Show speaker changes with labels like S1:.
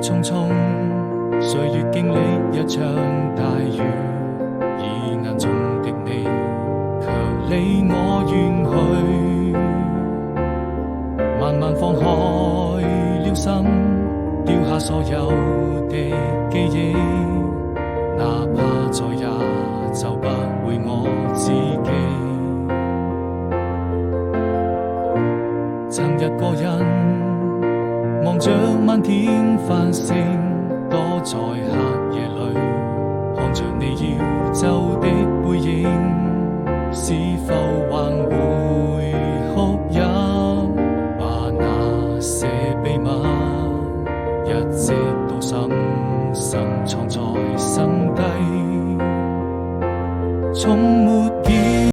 S1: 匆匆，歲月經歷一場大雨，以眼中的你卻離我遠去。慢慢放開了心，丟下所有的記憶，哪怕再也找不回我自己。曾一個人望着漫天繁星，躲在黑夜裏，看着你要走的背影，是否還會哭泣？把那些秘密一直都深深藏在心底，從沒見